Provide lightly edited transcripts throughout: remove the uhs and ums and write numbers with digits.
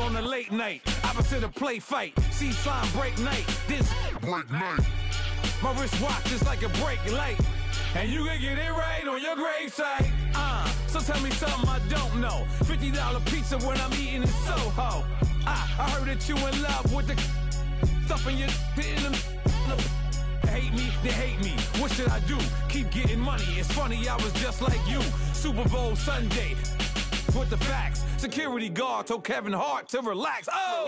on a late night. Opposite of play fight. See slime break night. This break night. My wristwatch is like a brake light. And you can get it right on your gravesite. So tell me something I don't know. $50 pizza when I'm eating in Soho. I heard that you in love with the stuff in your hate me, they hate me. What should I do? Keep getting money. It's funny, I was just like you. Super Bowl Sunday with the facts. Security guard told Kevin Hart to relax. Oh!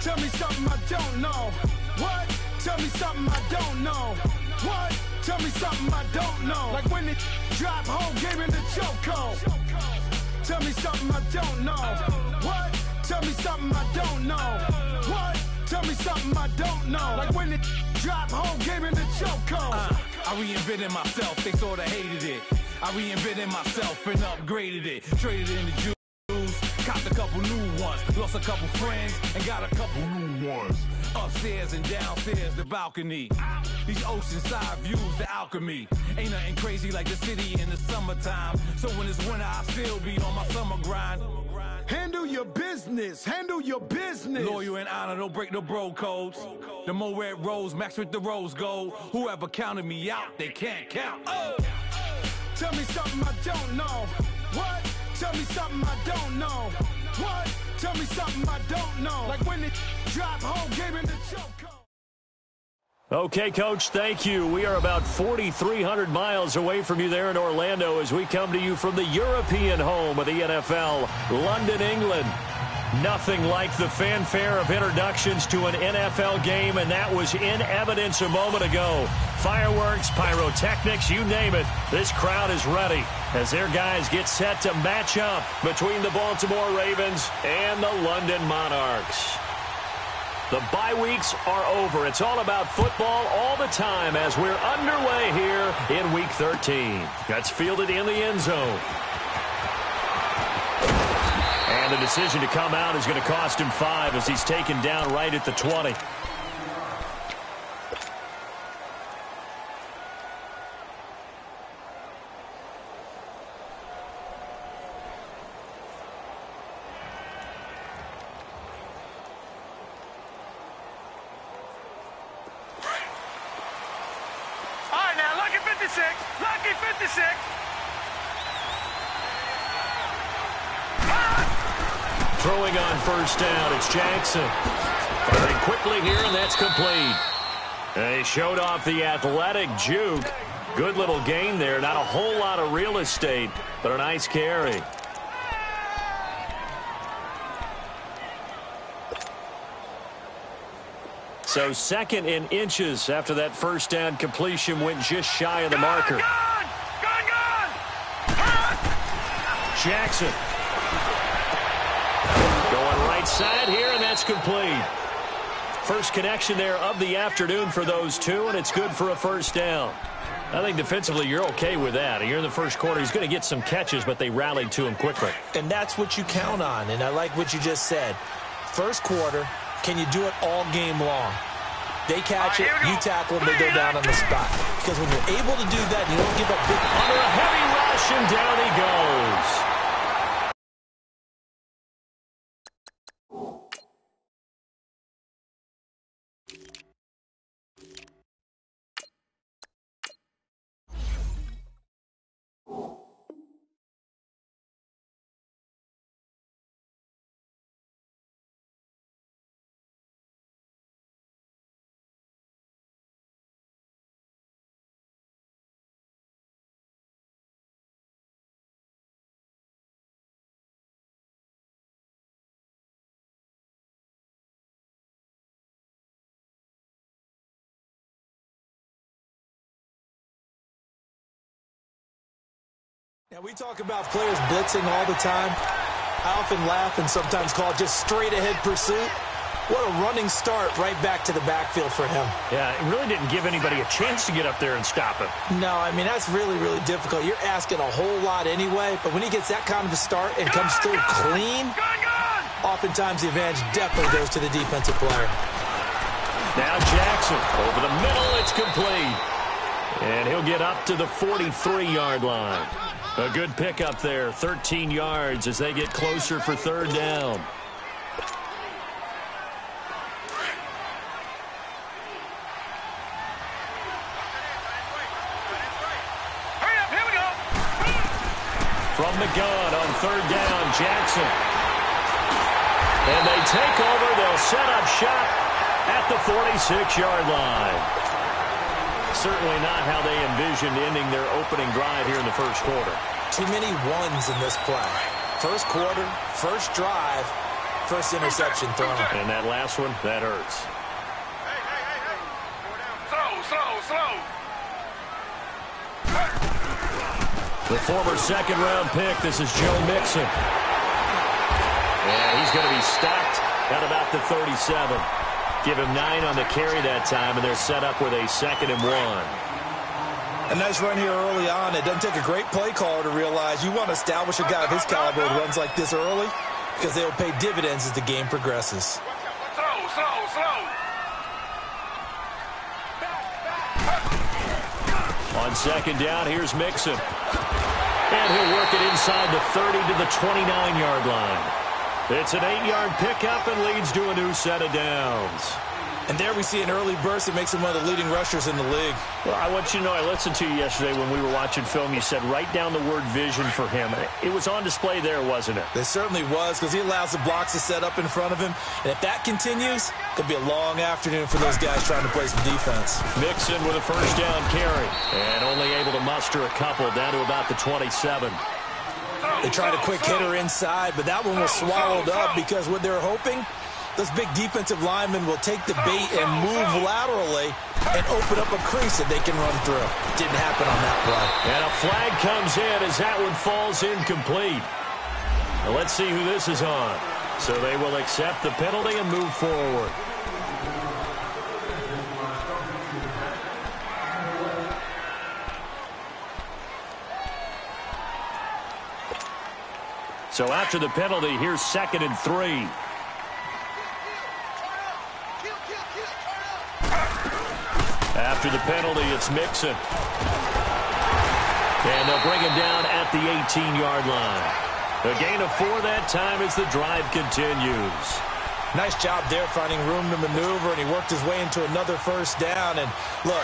Tell me something I don't know. What? Tell me something I don't know. What? Tell me something I don't know. Like when it drop whole game in the chokehold. Tell me something I don't know. What? Tell me something I don't know. What? Tell me something I don't know. Like when it drop whole game in the chokehold. I reinvented myself, they sorta hated it. I reinvented myself and upgraded it. Traded in the Jews, copped a couple new ones. Lost a couple friends and got a couple new ones. Upstairs and downstairs, the balcony. These oceanside views, the alchemy. Ain't nothing crazy like the city in the summertime. So when it's winter, I still be on my summer grind. Handle your business, handle your business. Loyal and honor, don't break no bro codes. The more red rose, match with the rose gold. Whoever counted me out, they can't count. Oh! Tell me something I don't know. What? Tell me something I don't know. What? Tell me something I don't know. Like when it drop whole game in the chokehold. Okay, Coach, thank you. We are about 4,300 miles away from you there in Orlando as we come to you from the European home of the NFL, London, England. Nothing like the fanfare of introductions to an NFL game, and that was in evidence a moment ago. Fireworks, pyrotechnics, you name it. This crowd is ready as their guys get set to match up between the Baltimore Ravens and the London Monarchs. The bye weeks are over. It's all about football all the time as we're underway here in Week 13. That's fielded in the end zone. And the decision to come out is going to cost him 5 as he's taken down right at the 20. Lucky 56. Throwing on first down, it's Jackson. Firing quickly here, and that's complete. They showed off the athletic juke. Good little gain there. Not a whole lot of real estate, but a nice carry. So second in inches after that first down completion went just shy of the marker. Gone! Jackson. Going right side here, and that's complete. First connection there of the afternoon for those two, and it's good for a first down. I think defensively you're okay with that. Here in the first quarter, he's going to get some catches, but they rallied to him quickly. And that's what you count on, and I like what you just said. First quarter, can you do it all game long? They catch it, you tackle them, they go down on the spot. Because when you're able to do that, you don't give up big. Under a heavy rush, and down he goes. Now, we talk about players blitzing all the time. I often laugh and sometimes call it just straight-ahead pursuit. What a running start right back to the backfield for him. Yeah, it really didn't give anybody a chance to get up there and stop him. No, I mean, that's really, really difficult. You're asking a whole lot anyway, but when he gets that kind of a start and comes through clean, oftentimes the advantage definitely goes to the defensive player. Now Jackson over the middle, it's complete. And he'll get up to the 43-yard line. A good pickup there, 13 yards as they get closer for third down. gone on third down. Jackson. And they take over. They'll set up shop at the 46-yard line. Certainly not how they envisioned ending their opening drive here in the first quarter. Too many ones in this play. First quarter, first drive, first interception thrown. And that last one, that hurts. Slow. The former second-round pick, this is Joe Mixon. And he's going to be stopped at about the 37. Give him 9 on the carry that time, and they're set up with a 2nd and 1. A nice run here early on. It doesn't take a great play caller to realize you want to establish a guy of his caliber with runs like this early because they will pay dividends as the game progresses. Slow. On second down, here's Mixon. And he'll work it inside the 30 to the 29-yard line. It's an 8-yard pickup and leads to a new set of downs. And there we see an early burst that makes him one of the leading rushers in the league. Well, I want you to know, I listened to you yesterday when we were watching film. You said write down the word vision for him. It was on display there, wasn't it? It certainly was, because he allows the blocks to set up in front of him. And if that continues, it'll be a long afternoon for those guys trying to play some defense. Mixon with a first down carry. And only able to muster a couple down to about the 27. They tried a quick hitter inside, but that one was swallowed up because what they're hoping, those big defensive linemen will take the bait and move laterally and open up a crease that they can run through. Didn't happen on that play. And a flag comes in as that one falls incomplete. Now let's see who this is on. So they will accept the penalty and move forward. So after the penalty, here's 2nd and 3. After the penalty, it's Mixon. And they'll bring him down at the 18-yard line. A gain of 4 that time as the drive continues. Nice job there finding room to maneuver, and he worked his way into another first down. And look,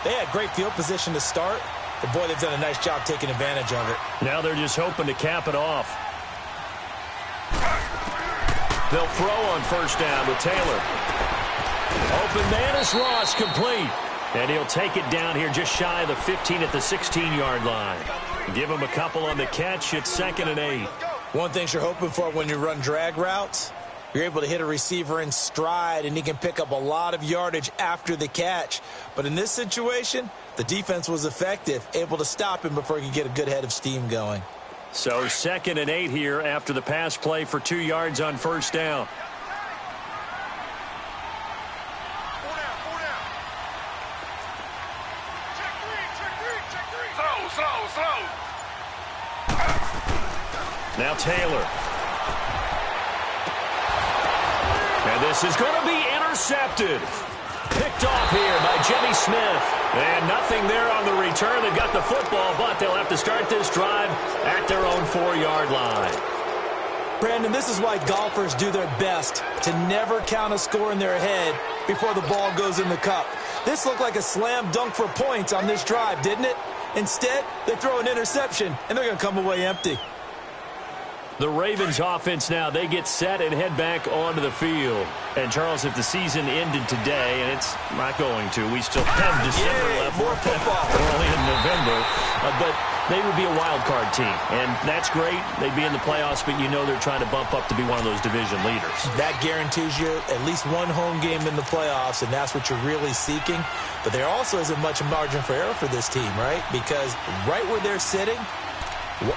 they had great field position to start, but boy, they've done a nice job taking advantage of it. Now they're just hoping to cap it off. They'll throw on first down with Taylor. Open man is Ross, complete. And he'll take it down here just shy of the 15 at the 16-yard line. Give him a couple on the catch. It's 2nd and 8. One thing you're hoping for when you run drag routes, you're able to hit a receiver in stride, and he can pick up a lot of yardage after the catch. But in this situation, the defense was effective, able to stop him before he could get a good head of steam going. So 2nd and 8 here after the pass play for 2 yards on first down. Slow. Now Taylor. And this is going to be intercepted. Picked off here by Jimmy Smith. And nothing there on the return. They've got the football, but they'll have to start this drive at their own 4-yard line. Brandon, this is why golfers do their best to never count a score in their head before the ball goes in the cup. This looked like a slam dunk for points on this drive, didn't it? Instead, they throw an interception, and they're going to come away empty. The Ravens offense now, they get set and head back onto the field. And, Charles, if the season ended today, and it's not going to, we still have December left. More football. Early in November. But they would be a wild card team. And that's great. They'd be in the playoffs, but you know they're trying to bump up to be one of those division leaders. That guarantees you at least one home game in the playoffs, and that's what you're really seeking. But there also isn't much margin for error for this team, right? Because right where they're sitting,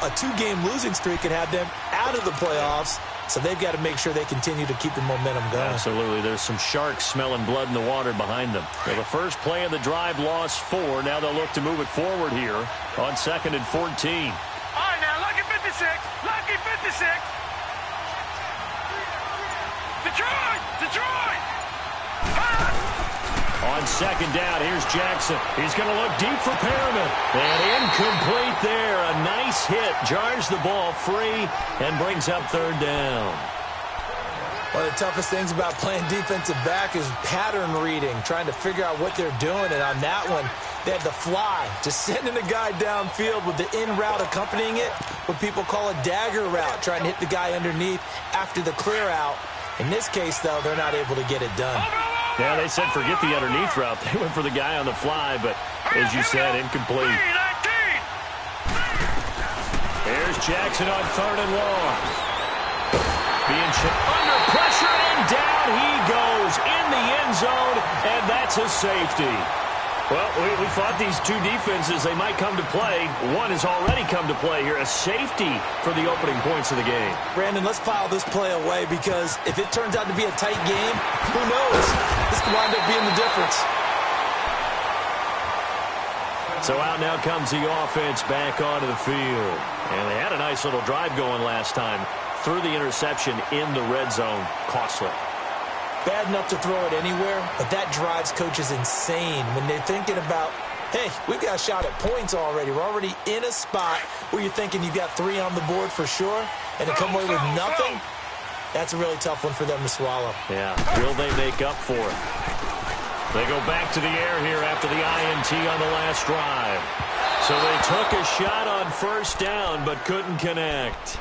a 2-game losing streak could have them out of the playoffs, so they've got to make sure they continue to keep the momentum going. Absolutely. There's some sharks smelling blood in the water behind them. So the first play of the drive lost 4. Now they'll look to move it forward here on 2nd and 14. All right, now, lucky 56. Lucky 56. Detroit! On second down, here's Jackson. He's going to look deep for Perriman. And incomplete there. A nice hit. Jars the ball free and brings up 3rd down. One of the toughest things about playing defensive back is pattern reading, trying to figure out what they're doing. And on that one, They had the fly, just sending the guy downfield with the in route accompanying it, what people call a dagger route, trying to hit the guy underneath after the clear out. In this case, though, they're not able to get it done. Yeah, they said forget the underneath route. They went for the guy on the fly, but as you said, incomplete. Here's Jackson on 3rd and long. Being under pressure, and down he goes in the end zone, and that's a safety. Well, we thought these two defenses, they might come to play. One has already come to play here, a safety for the opening points of the game. Brandon, let's file this play away because if it turns out to be a tight game, who knows? This could wind up being the difference. So out now comes the offense back onto the field. And they had a nice little drive going last time. Threw the interception in the red zone. Costly. Bad enough to throw it anywhere, but that drives coaches insane when they're thinking about, hey, we've got a shot at points already. We're already in a spot where you're thinking you've got 3 on the board for sure, and to come away with nothing, that's a really tough one for them to swallow. Yeah, will they make up for it? They go back to the air here after the INT on the last drive. So they took a shot on first down, but couldn't connect.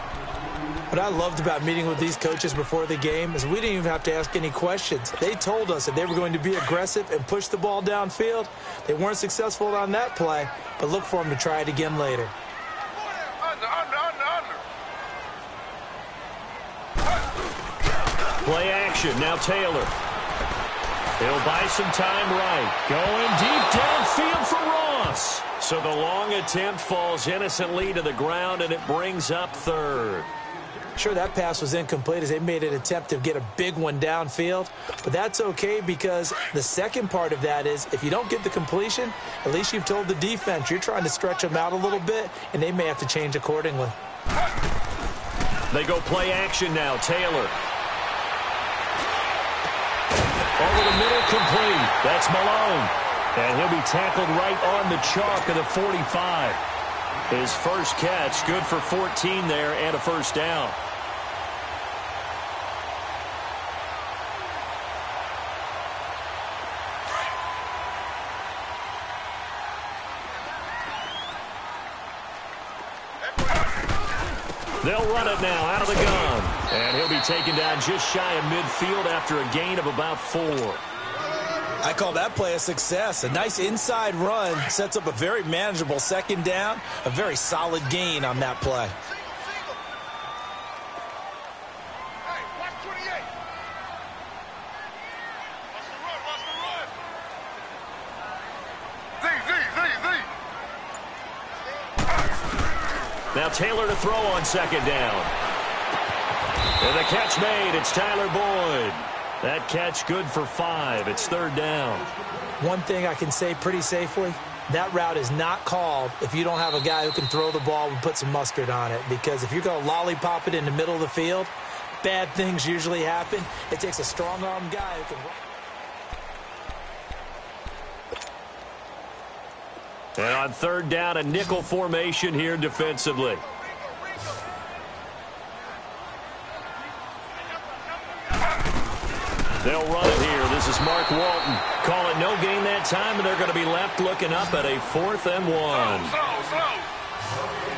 What I loved about meeting with these coaches before the game is we didn't even have to ask any questions. They told us that they were going to be aggressive and push the ball downfield. They weren't successful on that play, but look for them to try it again later. Play action, now Taylor. He'll buy some time right. Going deep downfield for Ross. So the long attempt falls innocently to the ground, and it brings up 3rd. Sure, that pass was incomplete as they made an attempt to get a big one downfield, but that's okay because the second part of that is if you don't get the completion, at least you've told the defense you're trying to stretch them out a little bit, and they may have to change accordingly. They go play action now. Taylor. Over the middle, complete. That's Malone. And he'll be tackled right on the chalk of the 45. His first catch, good for 14 there and a first down. They'll run it now out of the gun. And he'll be taken down just shy of midfield after a gain of about 4. I call that play a success. A nice inside run sets up a very manageable second down. A very solid gain on that play. Now Taylor to throw on second down. And the catch made. It's Tyler Boyd. That catch good for 5. It's 3rd down. One thing I can say pretty safely, that route is not called if you don't have a guy who can throw the ball and put some mustard on it. Because if you're going to lollipop it in the middle of the field, bad things usually happen. It takes a strong-arm guy who can... And on 3rd down, a nickel formation here defensively. They'll run it here. This is Mark Walton. Call it no gain that time, and they're going to be left looking up at a 4th and 1.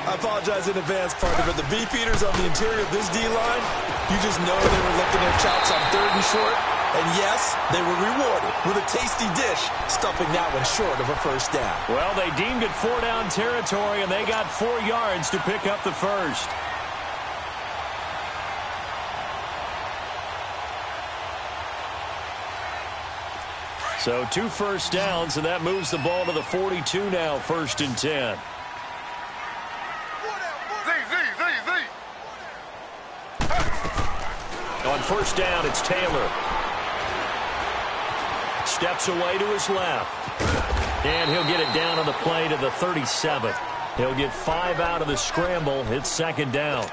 I apologize in advance, partner, but the beefeaters on the interior of this D-line, you just know they were licking their chops on 3rd and short. And yes, they were rewarded with a tasty dish, stuffing that one short of a first down. Well, they deemed it 4-down territory, and they got 4 yards to pick up the first. So 2 first downs, and that moves the ball to the 42 now, 1st and 10. On 1st down, it's Taylor. Steps away to his left. And he'll get it down on the play to the 37. He'll get 5 out of the scramble. It's 2nd down.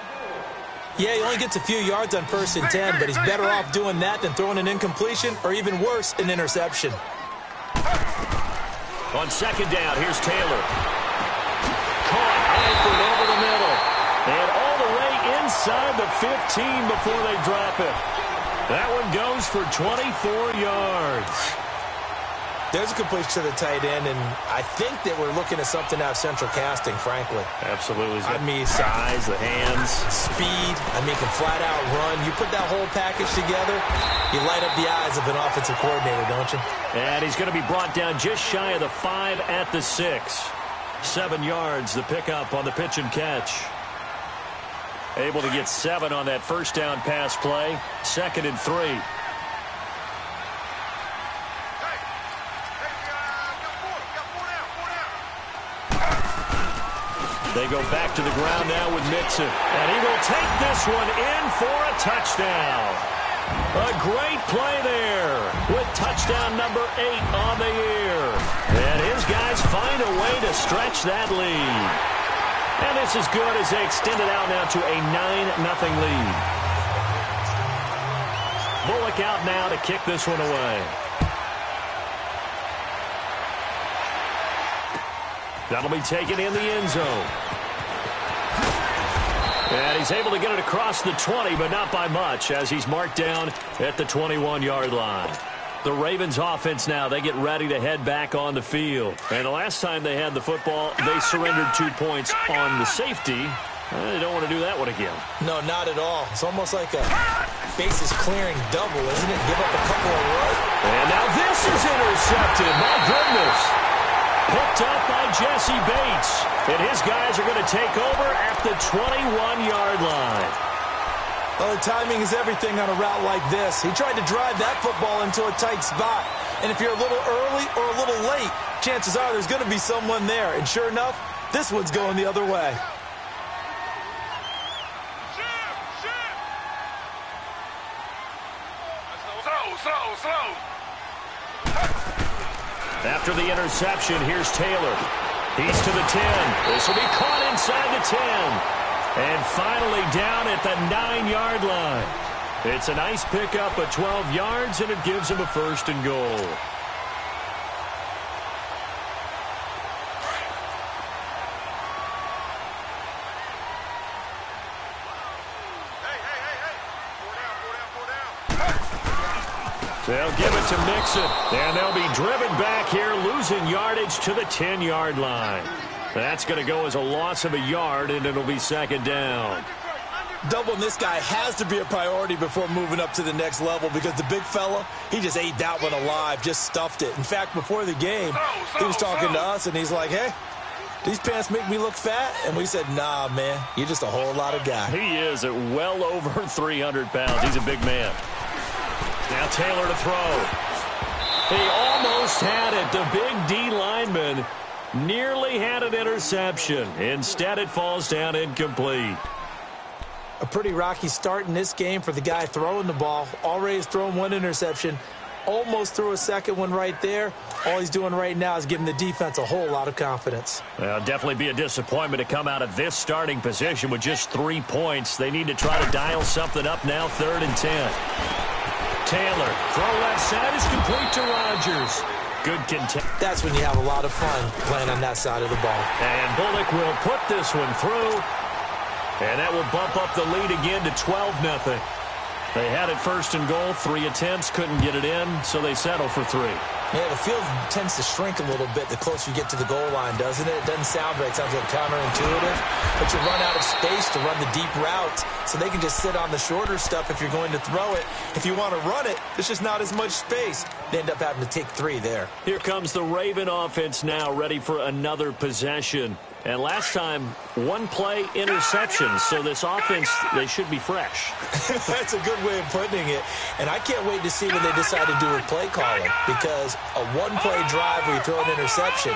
Yeah, he only gets a few yards on 1st and 10, but he's better off doing that than throwing an incompletion or even worse, an interception. On 2nd down, here's Taylor. Caught anchored over the middle. And all the way inside the 15 before they drop it. That one goes for 24 yards. There's a completion to the tight end, and I think that we're looking at something out of central casting, frankly. Absolutely. I mean, size, the hands. Speed. I mean, can flat out run. You put that whole package together, you light up the eyes of an offensive coordinator, don't you? And he's going to be brought down just shy of the 5 at the 6. 7 yards, the pickup on the pitch and catch. Able to get 7 on that first down pass play. 2nd and 3. They go back to the ground now with Mixon. And he will take this one in for a touchdown. A great play there with touchdown number 8 on the year. And his guys find a way to stretch that lead. And it's as good as they extend it out now to a 9-0 lead. Bullock out now to kick this one away. That'll be taken in the end zone. And he's able to get it across the 20, but not by much, as he's marked down at the 21-yard line. The Ravens offense now, they get ready to head back on the field. And the last time they had the football, they surrendered 2 points on the safety. They don't want to do that one again. No, not at all. It's almost like a bases clearing double, isn't it? Give up a couple of runs. And now this is intercepted. My goodness. Picked up by Jesse Bates. And his guys are going to take over at the 21-yard line. Well, the timing is everything on a route like this. He tried to drive that football into a tight spot. And if you're a little early or a little late, chances are there's going to be someone there. And sure enough, this one's going the other way. Slow. After the interception, here's Taylor. He's to the 10. This will be caught inside the 10. And finally down at the 9-yard line. It's a nice pickup of 12 yards, and it gives him a 1st and goal. They'll give it to Mixon, and they'll be driven back here, losing yardage to the 10-yard line. That's going to go as a loss of a yard, and it'll be 2nd down. Doubling this guy has to be a priority before moving up to the next level, because the big fella, he just ate that one alive, just stuffed it. In fact, before the game, he was talking to us, and he's like, hey, these pants make me look fat? And we said, nah, man, you're just a whole lot of guy. He is at well over 300 pounds. He's a big man. Now Taylor to throw. He almost had it. The big D lineman nearly had an interception. Instead, it falls down incomplete. A pretty rocky start in this game for the guy throwing the ball. Already has thrown 1 interception. Almost threw a second one right there. All he's doing right now is giving the defense a whole lot of confidence. Well, definitely be a disappointment to come out of this starting position with just 3 points. They need to try to dial something up now, 3rd and 10. Taylor, throw left side is complete to Rodgers. Good contact. That's when you have a lot of fun playing on that side of the ball. And Bullock will put this one through. And that will bump up the lead again to 12-0. They had it 1st and goal, 3 attempts, couldn't get it in, so they settle for 3. Yeah, the field tends to shrink a little bit the closer you get to the goal line, doesn't it? It doesn't sound right. It sounds like counterintuitive. But you run out of space to run the deep routes, so they can just sit on the shorter stuff if you're going to throw it. If you want to run it, there's just not as much space. They end up having to take 3 there. Here comes the Raven offense now, ready for another possession. And last time, 1 play interception, so this offense, they should be fresh. That's a good way of putting it. And I can't wait to see what they decide to do with play calling, because a 1-play drive where you throw an interception,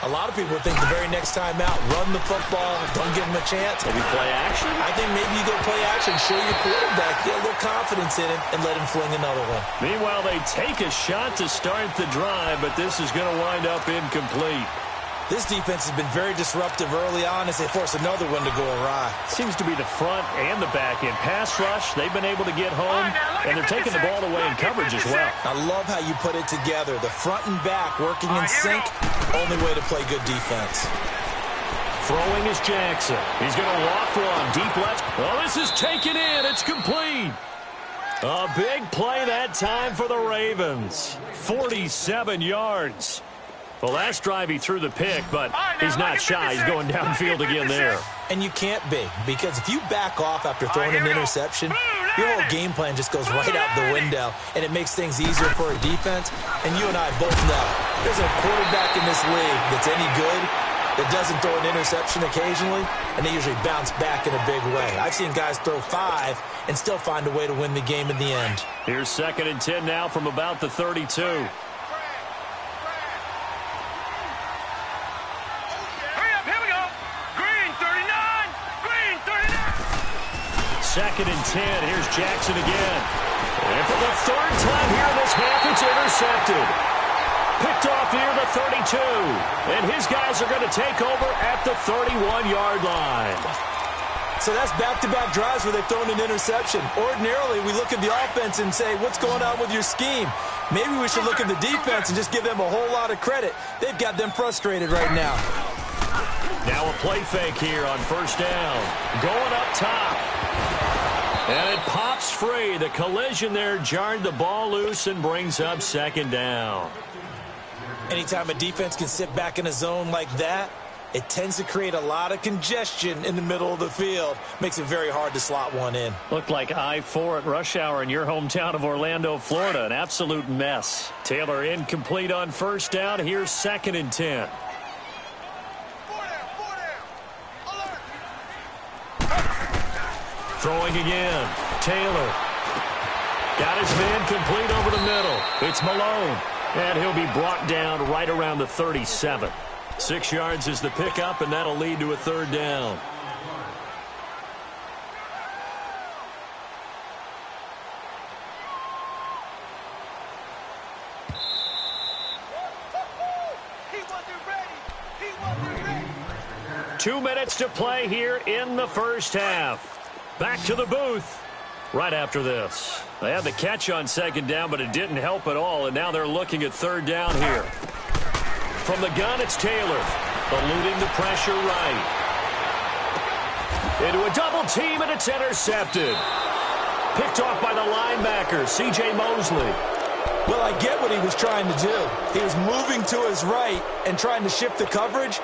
a lot of people think the very next time out, run the football, don't give them a chance. Maybe play action? I think maybe you go play action, show your quarterback, get a little confidence in him, and let him fling another one. Meanwhile, they take a shot to start the drive, but this is going to wind up incomplete. This defense has been very disruptive early on as they force another one to go awry. Seems to be the front and the back end. Pass rush, they've been able to get home, and they're taking the ball away in coverage as well. I love how you put it together. The front and back working in sync, only way to play good defense. Throwing is Jackson. He's going to loft one. Deep left. Oh, this is taken in. It's complete. A big play that time for the Ravens. 47 yards. Well, last drive he threw the pick, but he's not shy. He's going downfield again there. And you can't be, because if you back off after throwing an interception, your whole game plan just goes right out the window, and it makes things easier for a defense. And you and I both know there's a quarterback in this league that's any good that doesn't throw an interception occasionally, and they usually bounce back in a big way. I've seen guys throw 5 and still find a way to win the game in the end. Here's 2nd and 10 now from about the 32. Second and 10. Here's Jackson again. And for the 3rd time here in this half, it's intercepted. Picked off near the 32. And his guys are going to take over at the 31-yard line. So that's back-to-back drives where they've thrown an interception. Ordinarily, we look at the offense and say, what's going on with your scheme? Maybe we should look at the defense and just give them a whole lot of credit. They've got them frustrated right now. Now a play fake here on 1st down. Going up top. And it pops free. The collision there jarred the ball loose and brings up 2nd down. Anytime a defense can sit back in a zone like that, it tends to create a lot of congestion in the middle of the field. Makes it very hard to slot one in. Looked like I-4 at rush hour in your hometown of Orlando, Florida. An absolute mess. Taylor incomplete on 1st down. Here's 2nd and 10. Throwing again. Taylor. Got his man complete over the middle. It's Malone. And he'll be brought down right around the 37. 6 yards is the pickup, and that'll lead to a 3rd down. He wasn't ready. He wasn't ready. 2 minutes to play here in the 1st half. Back to the booth right after this. They had the catch on 2nd down, but it didn't help at all, and now they're looking at 3rd down here. From the gun, it's Taylor, eluding the pressure right. Into a double team, and it's intercepted. Picked off by the linebacker, C.J. Mosley. Well, I get what he was trying to do. He was moving to his right and trying to shift the coverage,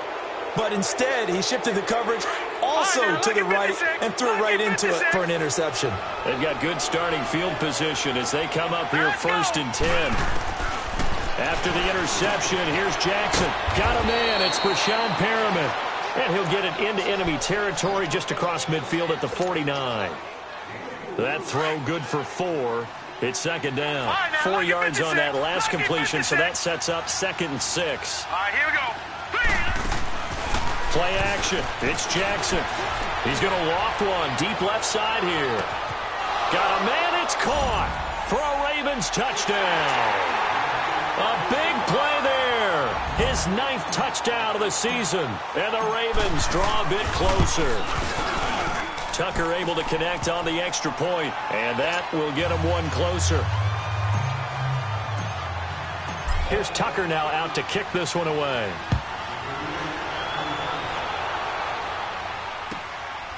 but instead he shifted the coverage also to the right and threw right into it for an interception. They've got good starting field position as they come up here 1st and 10. After the interception, here's Jackson. Got a man. It's Brashon Perriman. And he'll get it into enemy territory just across midfield at the 49. That throw good for 4. It's 2nd down. 4 yards on that last completion, so that sets up 2nd and 6. All right, here we go. Play action. It's Jackson. He's going to loft one deep left side here. Got a man. It's caught for a Ravens touchdown. A big play there. His 9th touchdown of the season. And the Ravens draw a bit closer. Tucker able to connect on the extra point, and that will get him one closer. Here's Tucker now out to kick this one away.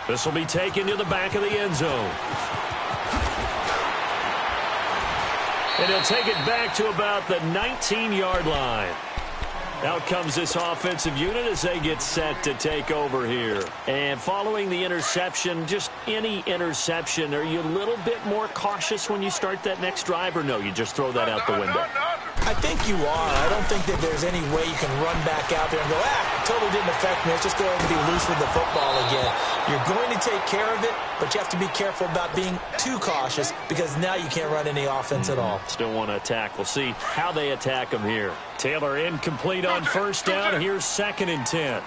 This will be taken to the back of the end zone. And he'll take it back to about the 19-yard line. Out comes this offensive unit as they get set to take over here. And following the interception, just any interception, are you a little bit more cautious when you start that next drive, or no, you just throw that out the window? I think you are. I don't think that there's any way you can run back out there and go, it totally didn't affect me. Let's just go ahead and be loose with the football again. You're going to take care of it, but you have to be careful about being too cautious because now you can't run any offense at all. Still want to attack. We'll see how they attack him here. Taylor incomplete on 1st down. Here's 2nd and 10.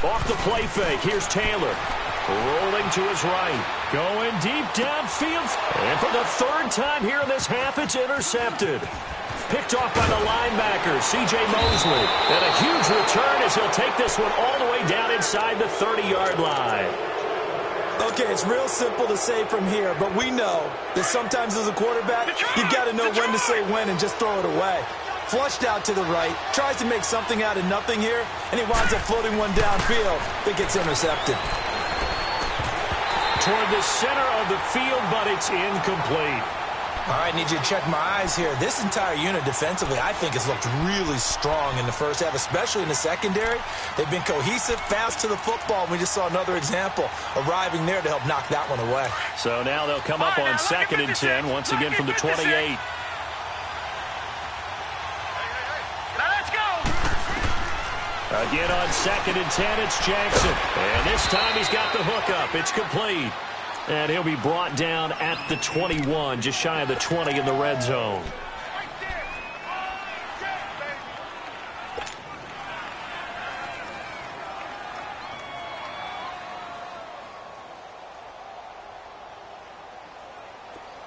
Off the play fake. Here's Taylor. Rolling to his right. Going deep downfield. And for the 3rd time here in this half, it's intercepted. Picked off by the linebacker, C.J. Mosley. And a huge return as he'll take this one all the way down inside the 30-yard line. Okay, it's real simple to say from here, but we know that sometimes as a quarterback, you've got to know when to say when and just throw it away. Flushed out to the right, tries to make something out of nothing here, and he winds up floating one downfield that gets intercepted. toward the center of the field, but it's incomplete. All right, need you to check my eyes here. This entire unit defensively, I think, has looked really strong in the first half, especially in the secondary. They've been cohesive, fast to the football. We just saw another example arriving there to help knock that one away. So now they'll come up on 2nd and 10, once again from the 28. Again on 2nd and 10, it's Jackson. And this time he's got the hook up. It's complete. And he'll be brought down at the 21, just shy of the 20 in the red zone.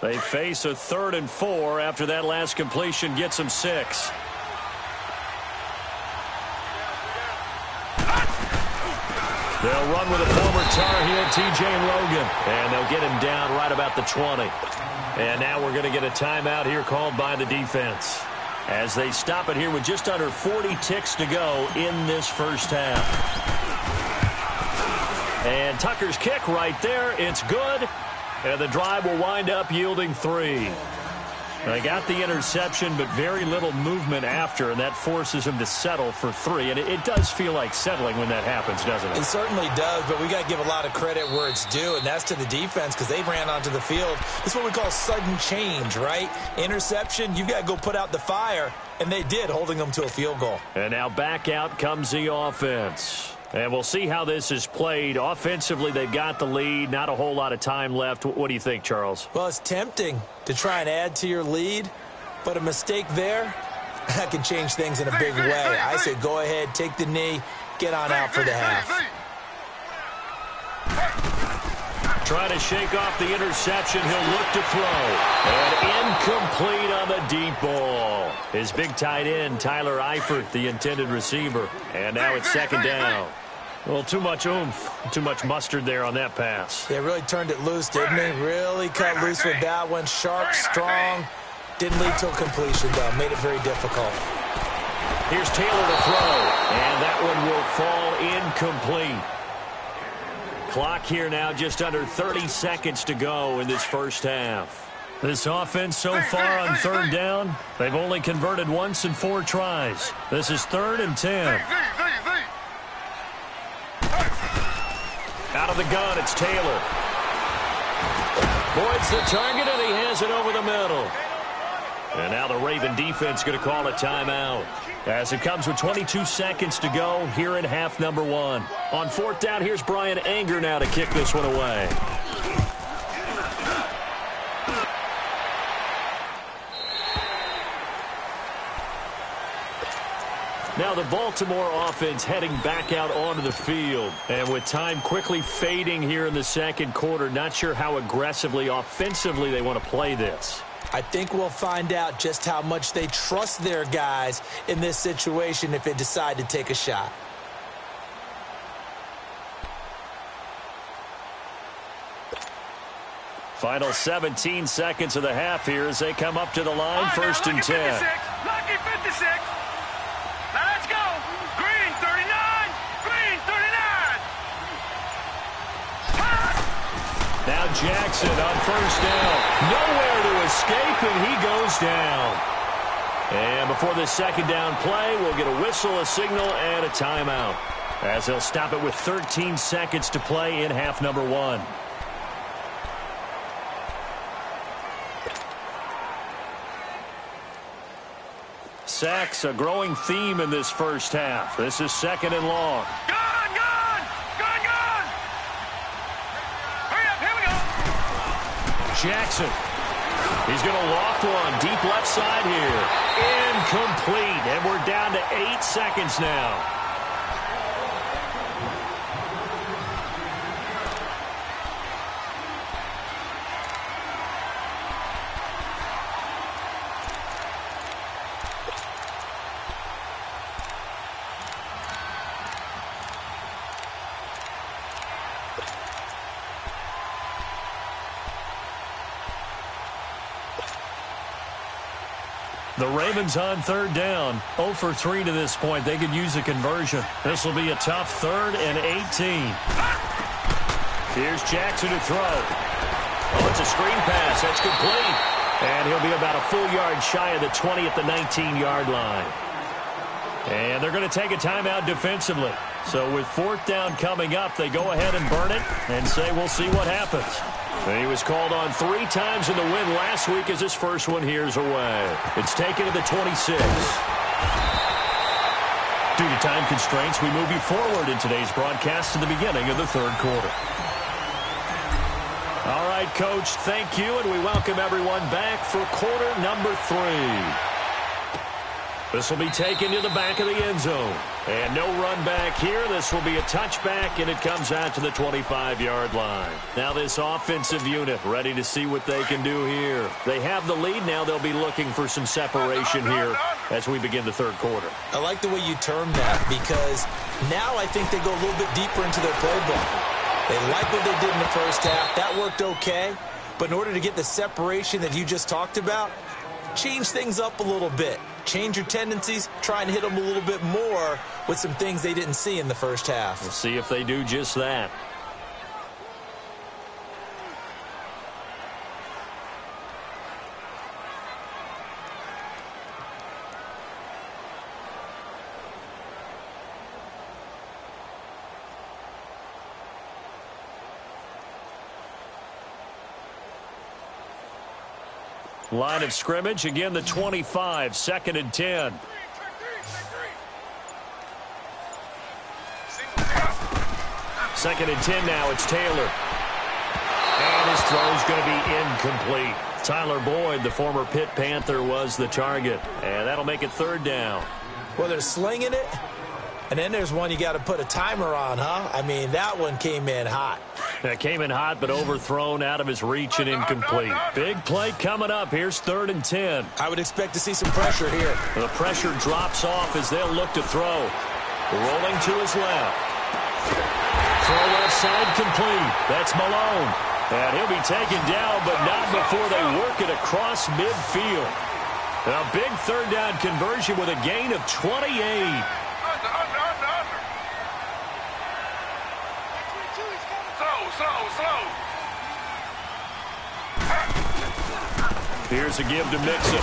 They face a 3rd and 4 after that last completion gets them 6. They'll run with a former Tar Heel, T.J. Logan, and they'll get him down right about the 20. And now we're going to get a timeout here called by the defense as they stop it here with just under 40 ticks to go in this first half. And Tucker's kick right there. It's good, and the drive will wind up yielding 3. They got the interception, but very little movement after, and that forces him to settle for 3. And it does feel like settling when that happens, doesn't it? It certainly does, but we got to give a lot of credit where it's due, and that's to the defense because they ran onto the field. This is what we call sudden change, right? Interception, you've got to go put out the fire, and they did, holding them to a field goal. And now back out comes the offense. And we'll see how this is played. Offensively, they've got the lead. Not a whole lot of time left. What do you think, Charles? Well, it's tempting to try and add to your lead, but a mistake there, that can change things in a big way. I say go ahead, take the knee, get on out for the half. Trying to shake off the interception. He'll look to throw. And incomplete on the deep ball. His big tight end, Tyler Eifert, the intended receiver. And now it's 2nd down. Well, too much oomph, too much mustard there on that pass. They really turned it loose, didn't they? Really cut loose with that one. Sharp, strong. Didn't lead to a completion, though. Made it very difficult. Here's Taylor to throw. And that one will fall incomplete. Clock here now, just under 30 seconds to go in this first half. This offense so far on 3rd down, they've only converted once in 4 tries. This is 3rd and 10. Out of the gun, it's Taylor. Boyd's the target, and he has it over the middle. And now the Raven defense going to call a timeout as it comes with 22 seconds to go here in half number 1. On 4th down, here's Brian Anger now to kick this one away. Now the Baltimore offense heading back out onto the field. And with time quickly fading here in the 2nd quarter, not sure how aggressively, offensively they want to play this. I think we'll find out just how much they trust their guys in this situation if they decide to take a shot. Final 17 seconds of the half here as they come up to the line, 1st and 10. Lucky 56. Now let's go. Green 39. Green 39. Now Jackson on 1st down. Nowhere to escape, and he goes down. And before this 2nd down play, we'll get a whistle, a signal, and a timeout as they'll stop it with 13 seconds to play in half number 1. Sacks, a growing theme in this first half. This is 2nd and long. Gone, gone, gone, gone. Hurry up, here we go. Jackson. He's going to loft one deep left side here. Incomplete, and we're down to 8 seconds now. The Ravens on 3rd down, 0 for 3 to this point. They could use a conversion. This will be a tough 3rd and 18. Here's Jackson to throw. Oh, it's a screen pass. That's complete. And he'll be about a full yard shy of the 20 at the 19-yard line. And they're going to take a timeout defensively. So with fourth down coming up, they go ahead and burn it and say we'll see what happens. And he was called on 3 times in the win last week as his first one here's away. It's taken to the 26. Due to time constraints, we move you forward in today's broadcast to the beginning of the third quarter. All right, Coach, thank you, and we welcome everyone back for quarter number 3. This will be taken to the back of the end zone. And no run back here. This will be a touchback, and it comes out to the 25-yard line. Now this offensive unit ready to see what they can do here. They have the lead. Now they'll be looking for some separation here as we begin the third quarter. I like the way you termed that because now I think they go a little bit deeper into their playbook. They like what they did in the first half. That worked okay. But in order to get the separation that you just talked about, change things up a little bit. Change your tendencies, try and hit them a little bit more with some things they didn't see in the first half. We'll see if they do just that. Line of scrimmage, again the 25, 2nd and 10. Second and 10 now, it's Taylor. And his throw's going to be incomplete. Tyler Boyd, the former Pitt Panther, was the target. And that'll make it 3rd down. Well, they're slinging it. And then there's one you got to put a timer on, huh? I mean, that one came in hot. That came in hot, but overthrown, out of his reach, and incomplete. Big play coming up. Here's 3rd and 10. I would expect to see some pressure here. The pressure drops off as they'll look to throw. Rolling to his left. Throw left side complete. That's Malone. And he'll be taken down, but not before they work it across midfield. A big 3rd down conversion with a gain of 28. Here's a give to Mixon.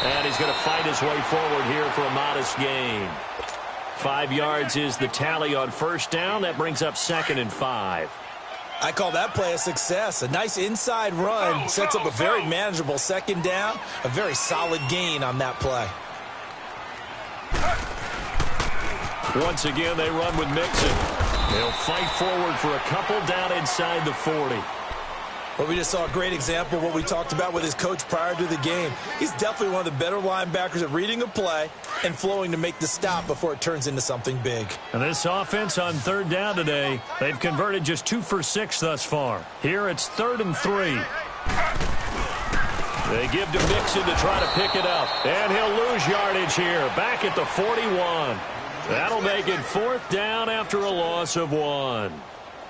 And he's going to fight his way forward here for a modest gain. 5 yards is the tally on 1st down. That brings up 2nd and 5. I call that play a success. A nice inside run sets up a very manageable 2nd down. A very solid gain on that play. Once again, they run with Mixon. They'll fight forward for a couple down inside the 40. Well, we just saw a great example of what we talked about with his coach prior to the game. He's definitely one of the better linebackers at reading a play and flowing to make the stop before it turns into something big. And this offense on 3rd down today, they've converted just 2 for 6 thus far. Here it's 3rd and 3. They give to Mixon to try to pick it up. And he'll lose yardage here, back at the 41. That'll make it 4th down after a loss of 1.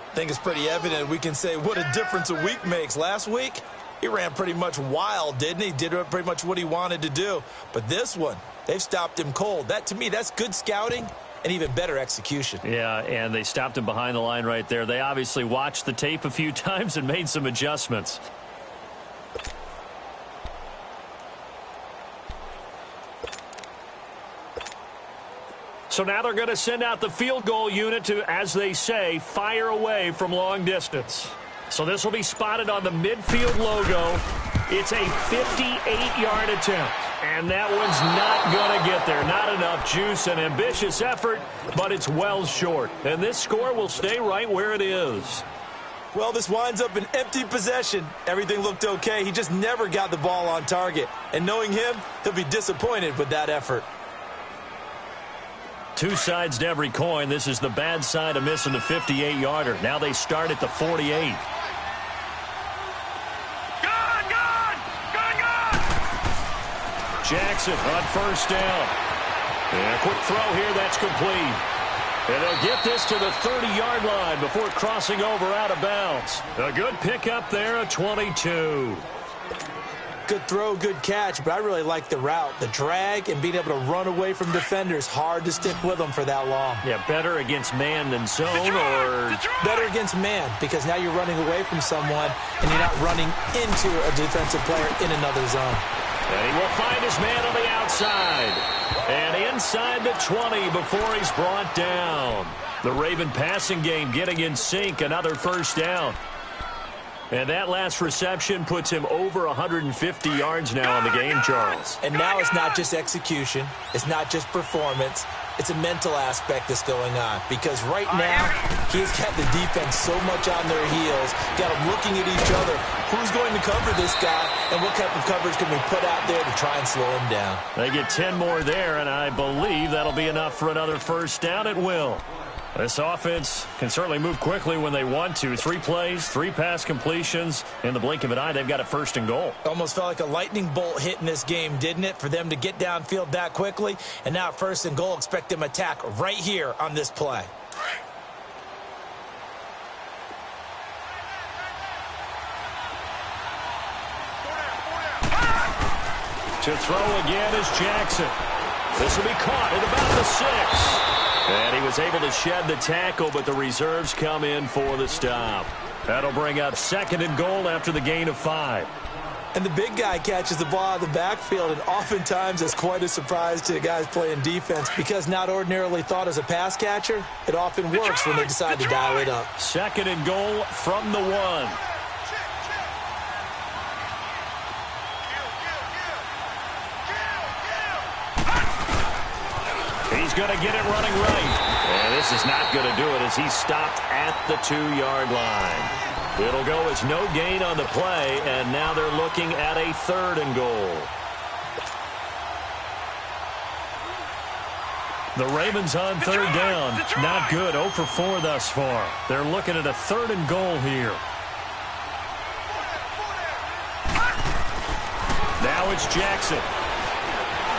I think it's pretty evident. We can say what a difference a week makes. Last week, he ran pretty much wild, didn't he? Did pretty much what he wanted to do. But this one, they've stopped him cold. That, to me, that's good scouting and even better execution. Yeah, and they stopped him behind the line right there. They obviously watched the tape a few times and made some adjustments. So now they're going to send out the field goal unit to, as they say, fire away from long distance. So this will be spotted on the midfield logo. It's a 58-yard attempt. And that one's not going to get there. Not enough juice, an ambitious effort, but it's well short. And this score will stay right where it is. Well, this winds up an empty possession. Everything looked okay. He just never got the ball on target. And knowing him, he'll be disappointed with that effort. 2 sides to every coin. This is the bad side of missing the 58-yarder. Now they start at the 48. Jackson on 1st down. And a quick throw here. That's complete. And they'll get this to the 30-yard line before crossing over out of bounds. A good pickup there, a 22. Good throw, good catch, but I really like the route. The drag and being able to run away from defenders, hard to stick with them for that long. Yeah, better against man than zone, or better against man, because now you're running away from someone and you're not running into a defensive player in another zone. And he will find his man on the outside. And inside the 20 before he's brought down. The Raven passing game getting in sync, another first down. And that last reception puts him over 150 yards now on the game, Charles. And now it's not just execution. It's not just performance. It's a mental aspect that's going on. Because right now, he's got the defense so much on their heels, got them looking at each other. Who's going to cover this guy, and what type of coverage can we put out there to try and slow him down? They get 10 more there, and I believe that'll be enough for another first down. It will. This offense can certainly move quickly when they want to. 3 plays, 3 pass completions. In the blink of an eye, they've got it first and goal. Almost felt like a lightning bolt hit in this game, didn't it? For them to get downfield that quickly. And now first and goal, expect them to attack right here on this play. To throw again is Jackson. This will be caught at about the 6. And he was able to shed the tackle, but the reserves come in for the stop. That'll bring up second and goal after the gain of 5. And the big guy catches the ball out of the backfield, and oftentimes it's quite a surprise to the guys playing defense because not ordinarily thought as a pass catcher, it often works when they decide to dial it up. Second and goal from the 1. He's going to get it running right. And this is not going to do it as he's stopped at the 2-yard line. It'll go as no gain on the play, and now they're looking at a third and goal. The Ravens on third down. Not good. 0 for 4 thus far. They're looking at a third and goal here. Now it's Jackson.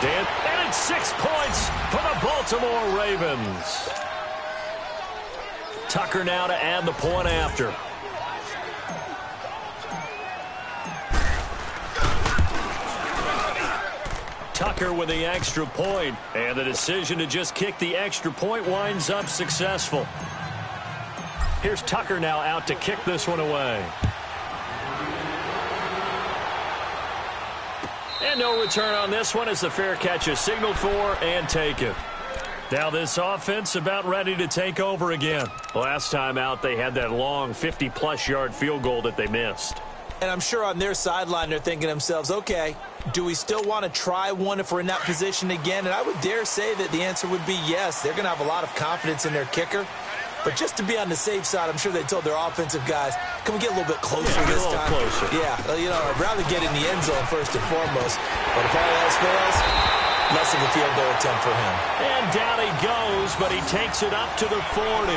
And it's 6 points for the Baltimore Ravens. Tucker now to add the point after. Tucker with the extra point, and the decision to just kick the extra point winds up successful. Here's Tucker now out to kick this one away. And no return on this one as the fair catch is signaled for and taken. Now this offense about ready to take over again. Last time out they had that long 50-plus yard field goal that they missed. And I'm sure on their sideline they're thinking to themselves, okay, do we still want to try one if we're in that position again? And I would dare say that the answer would be yes. They're going to have a lot of confidence in their kicker. But just to be on the safe side, I'm sure they told their offensive guys, can we get a little bit closer this time? Closer. Yeah, you know, I'd rather get in the end zone first and foremost. But if all else fails, less of a field goal attempt for him. And down he goes, but he takes it up to the 40.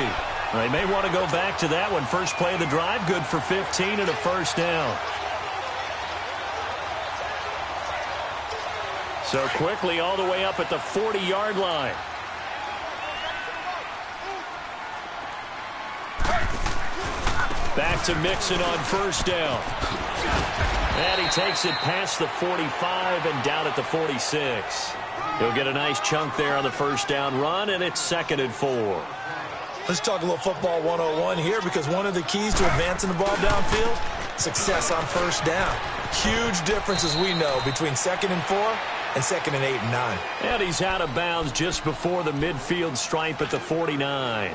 They may want to go back to that one. First play of the drive, good for 15 and a first down. So quickly all the way up at the 40-yard line. Back to Mixon on first down. And he takes it past the 45 and down at the 46. He'll get a nice chunk there on the first down run, and it's 2nd and 4. Let's talk a little football 101 here, because one of the keys to advancing the ball downfield, success on first down. Huge difference, as we know, between 2nd and 4 and 2nd and 8 and 9. And he's out of bounds just before the midfield stripe at the 49.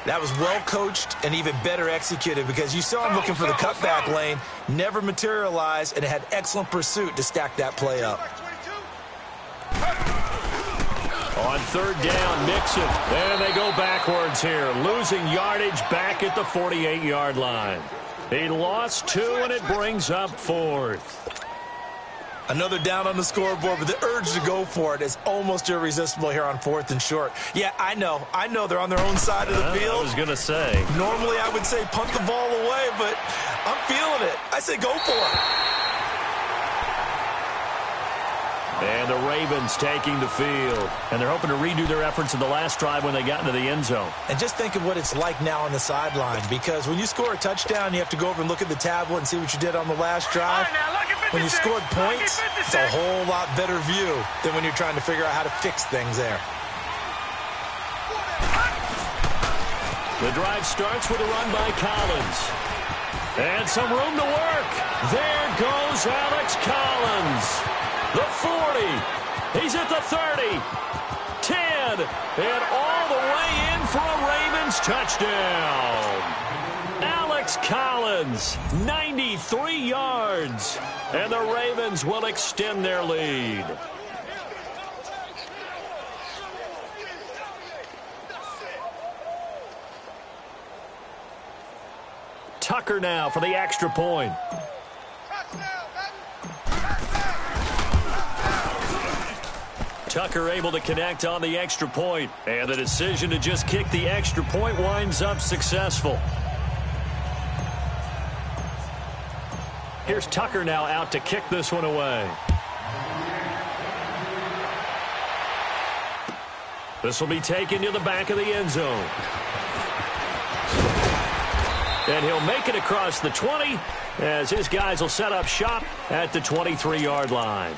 That was well coached and even better executed, because you saw him looking for the cutback lane, never materialized, and had excellent pursuit to stack that play up. On third down, Mixon. And they go backwards here, losing yardage back at the 48-yard line. He lost 2, and it brings up 4th. Another down on the scoreboard, but the urge to go for it is almost irresistible here on 4th and short. Yeah, I know they're on their own side of the field. I was going to say. Normally I would say punt the ball away, but I'm feeling it. I say go for it. And the Ravens taking the field. And they're hoping to redo their efforts in the last drive when they got into the end zone. And just think of what it's like now on the sideline, because when you score a touchdown, you have to go over and look at the tablet and see what you did on the last drive. All right, now look at me. When you scored points, it's a whole lot better view than when you're trying to figure out how to fix things there. The drive starts with a run by Collins. And some room to work. There goes Alex Collins. The 40. He's at the 30. 10. And all the way in for a Ravens touchdown. Alex Collins, 93 yards. And the Ravens will extend their lead. Tucker now for the extra point. Tucker able to connect on the extra point, and the decision to just kick the extra point winds up successful. Here's Tucker now out to kick this one away. This will be taken to the back of the end zone. And he'll make it across the 20 as his guys will set up shop at the 23-yard line.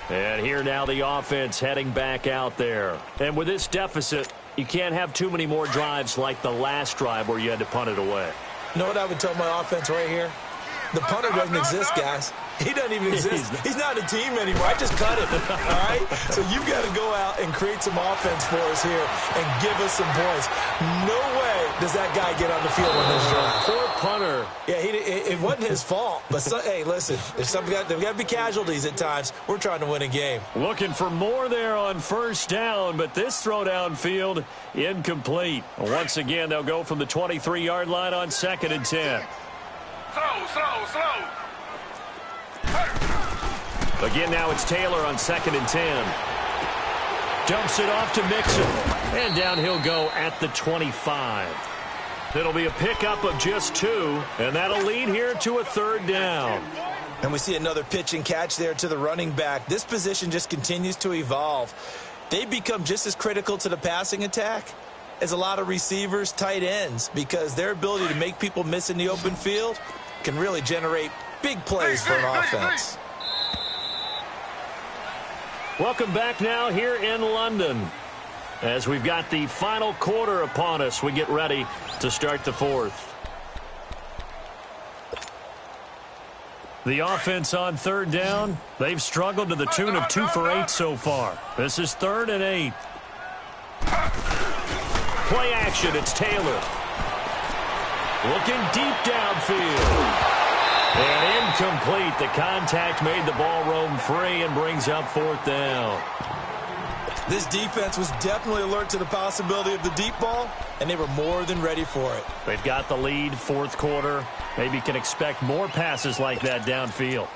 And here now the offense heading back out there. And with this deficit, you can't have too many more drives like the last drive where you had to punt it away. You know what I would tell my offense right here? The punter doesn't exist, guys. He doesn't even exist. He's not a team anymore. I just cut him, all right? So you've got to go out and create some offense for us here and give us some points. No way does that guy get on the field on this drive. Poor punter. Yeah, it wasn't his fault. But, hey, listen, there's got to be casualties at times. We're trying to win a game. Looking for more there on first down, but this throw downfield incomplete. Once again, they'll go from the 23-yard line on 2nd and 10. Slow. Again, now it's Taylor on 2nd and 10. Dumps it off to Mixon. And down he'll go at the 25. It'll be a pickup of just 2, and that'll lead here to a 3rd down. And we see another pitch and catch there to the running back. This position just continues to evolve. They become just as critical to the passing attack as a lot of receivers, tight ends, because their ability to make people miss in the open field can really generate big plays for an offense. Welcome back now here in London. As we've got the final quarter upon us, we get ready to start the 4th. The offense on 3rd down, they've struggled to the tune of 2 for 8 so far. This is 3rd and 8. Play action, it's Taylor. Looking deep downfield. And incomplete. The contact made the ball roam free and brings up 4th down. This defense was definitely alert to the possibility of the deep ball, and they were more than ready for it. They've got the lead, 4th quarter. Maybe can expect more passes like that downfield.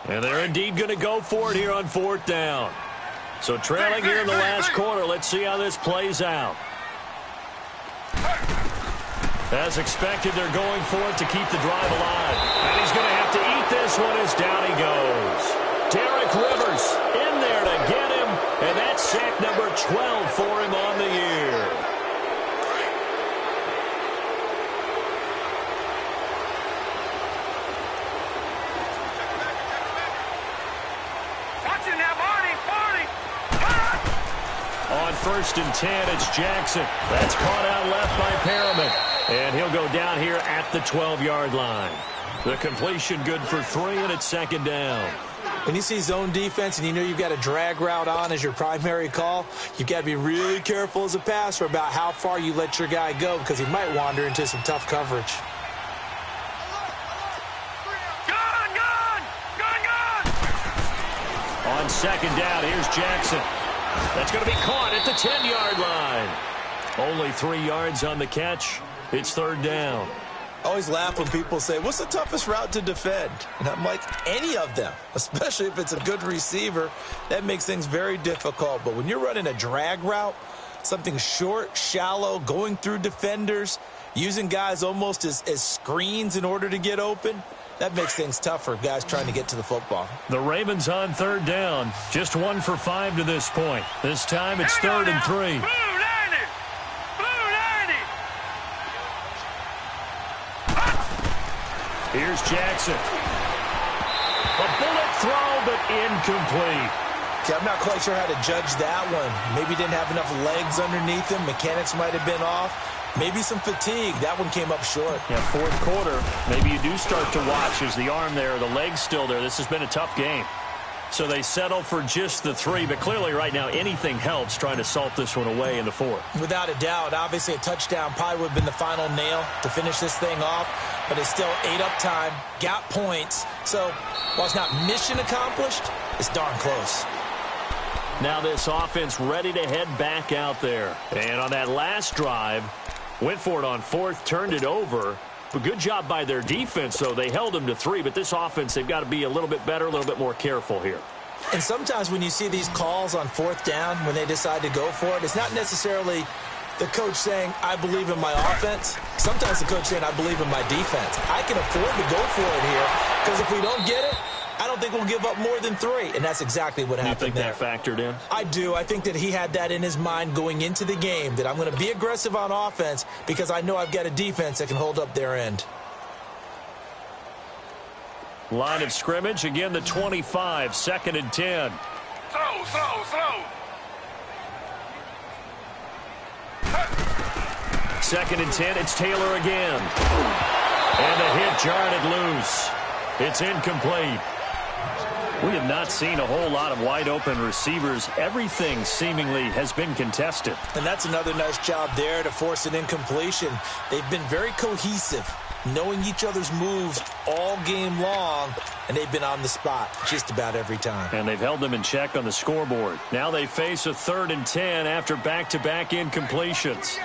And they're indeed going to go for it here on 4th down. So trailing here in the last quarter, let's see how this plays out. As expected, they're going for it to keep the drive alive. And he's going to have to eat this one as down he goes. Derek Rivers in there to get him, and that's sack number 12 for him on the year. On 1st and 10, it's Jackson. That's caught out left by Perriman. And he'll go down here at the 12-yard line. The completion good for 3, and it's 2nd down. When you see zone defense and you know you've got a drag route on as your primary call, you've got to be really careful as a passer about how far you let your guy go because he might wander into some tough coverage. On 2nd down, here's Jackson. That's going to be caught at the 10-yard line. Only 3 yards on the catch. It's 3rd down. I always laugh when people say, what's the toughest route to defend? And I'm like, any of them, especially if it's a good receiver. That makes things very difficult. But when you're running a drag route, something short, shallow, going through defenders, using guys almost as screens in order to get open, that makes things tough for guys trying to get to the football. The Ravens on third down. Just 1 for 5 to this point. This time it's 3rd and 3. Here's Jackson. A bullet throw, but incomplete. Okay, I'm not quite sure how to judge that one. Maybe didn't have enough legs underneath him. Mechanics might have been off. Maybe some fatigue. That one came up short. Yeah, 4th quarter. Maybe you do start to watch. Is the arm there, the leg's still there? This has been a tough game. So they settle for just the 3, but clearly right now anything helps trying to salt this one away in the 4th. Without a doubt. Obviously a touchdown probably would have been the final nail to finish this thing off, but it's still 8 up time, got points. So while it's not mission accomplished, it's darn close. Now this offense ready to head back out there. And on that last drive, went for it on 4th, turned it over. But good job by their defense, though. They held them to 3, but this offense, they've got to be a little bit better, a little bit more careful here. And sometimes when you see these calls on 4th down, when they decide to go for it, it's not necessarily the coach saying, I believe in my offense. Sometimes the coach saying, I believe in my defense. I can afford to go for it here, because if we don't get it, I don't think we'll give up more than 3, and that's exactly what happened there. You think that factored in? I do. I think that he had that in his mind going into the game, that I'm going to be aggressive on offense because I know I've got a defense that can hold up their end. Line of scrimmage, again the 25, 2nd and 10. Slow. 2nd and 10, it's Taylor again. And the hit jarred it loose. It's incomplete. We have not seen a whole lot of wide-open receivers. Everything seemingly has been contested. And that's another nice job there to force an incompletion. They've been very cohesive, knowing each other's moves all game long, and they've been on the spot just about every time. And they've held them in check on the scoreboard. Now they face a 3rd and 10 after back-to-back incompletions.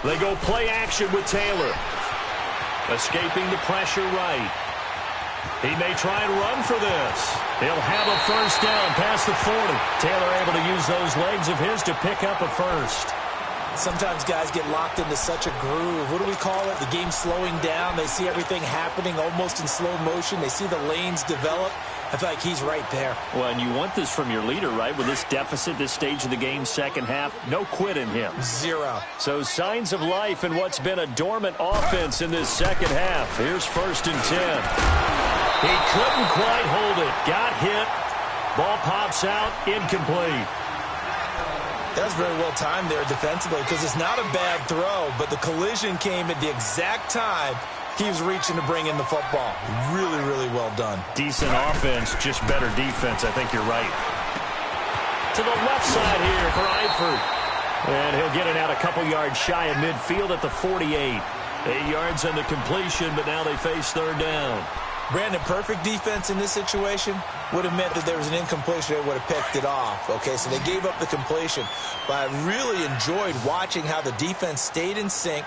They go play action with Taylor. Escaping the pressure right. He may try and run for this. He'll have a 1st down past the 40. Taylor able to use those legs of his to pick up a 1st. Sometimes guys get locked into such a groove. What do we call it? The game slowing down. They see everything happening almost in slow motion. They see the lanes develop. I feel like he's right there. Well, and you want this from your leader, right? With this deficit, this stage of the game, 2nd half, no quit in him. 0. So signs of life in what's been a dormant offense in this 2nd half. Here's 1st and 10. He couldn't quite hold it. Got hit. Ball pops out. Incomplete. That was very well timed there defensively because it's not a bad throw, but the collision came at the exact time he was reaching to bring in the football. Really, really well done. Decent offense, just better defense. I think you're right. To the left side here for Eifert. And he'll get it out a couple yards shy of midfield at the 48. 8 yards on the completion, but now they face 3rd down. Brandon, perfect defense in this situation would have meant that there was an incompletion. They would have picked it off. Okay, so they gave up the completion. But I really enjoyed watching how the defense stayed in sync,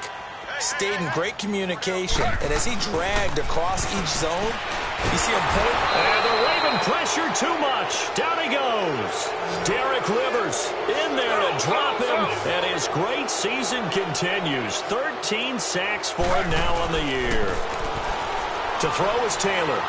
stayed in great communication. And as he dragged across each zone, you see him point. And the Raven pressure too much. Down he goes. Derek Rivers in there to drop him. And his great season continues. 13 sacks for him now on the year. To throw is Taylor.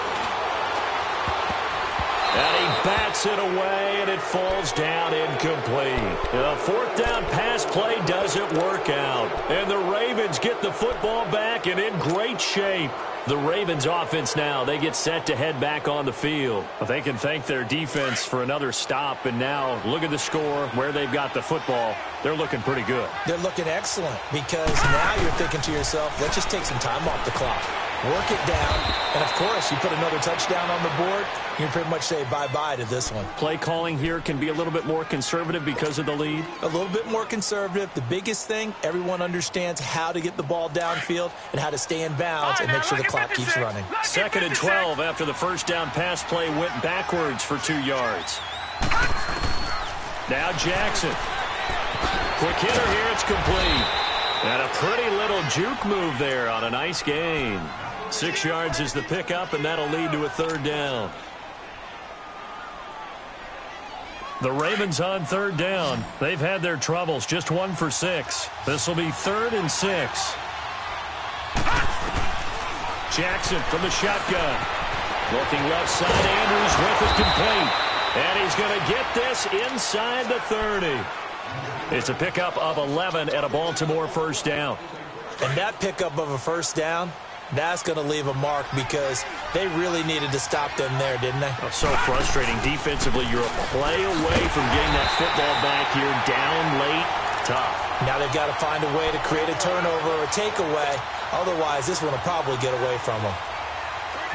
And he bats it away, and it falls down incomplete. The 4th down pass play doesn't work out. And the Ravens get the football back and in great shape. The Ravens offense now, they get set to head back on the field. But they can thank their defense for another stop. And now look at the score, where they've got the football. They're looking pretty good. They're looking excellent because now you're thinking to yourself, let's just take some time off the clock. Work it down, and of course, you put another touchdown on the board, you can pretty much say bye-bye to this one. Play calling here can be a little bit more conservative because of the lead? A little bit more conservative. The biggest thing, everyone understands how to get the ball downfield and how to stay in bounds and make sure the clock keeps running. 2nd and 12 after the 1st down pass play went backwards for 2 yards. Now Jackson. Quick hitter here, it's complete. And a pretty little juke move there on a nice gain. 6 yards is the pickup, and that'll lead to a 3rd down. The Ravens on 3rd down. They've had their troubles, just 1 for 6. This will be 3rd and 6. Jackson from the shotgun. Looking left side, Andrews with it complete. And he's going to get this inside the 30. It's a pickup of 11 and a Baltimore first down. And that pickup of a first down, that's going to leave a mark because they really needed to stop them there, didn't they? Oh, so frustrating. Defensively, you're a play away from getting that football back here. Down late, tough. Now they've got to find a way to create a turnover or a takeaway. Otherwise, this one will probably get away from them.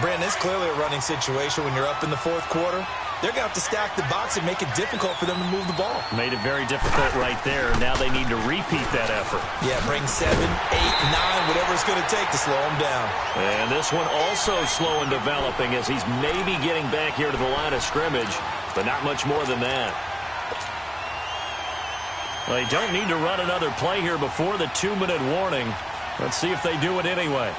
Brandon, it's clearly a running situation when you're up in the fourth quarter. They're going to have to stack the box and make it difficult for them to move the ball. Made it very difficult right there. Now they need to repeat that effort. Yeah, bring 7, 8, 9, whatever it's going to take to slow them down. And this one also slow in developing as he's maybe getting back here to the line of scrimmage, but not much more than that. Well, they don't need to run another play here before the 2-minute warning. Let's see if they do it anyway.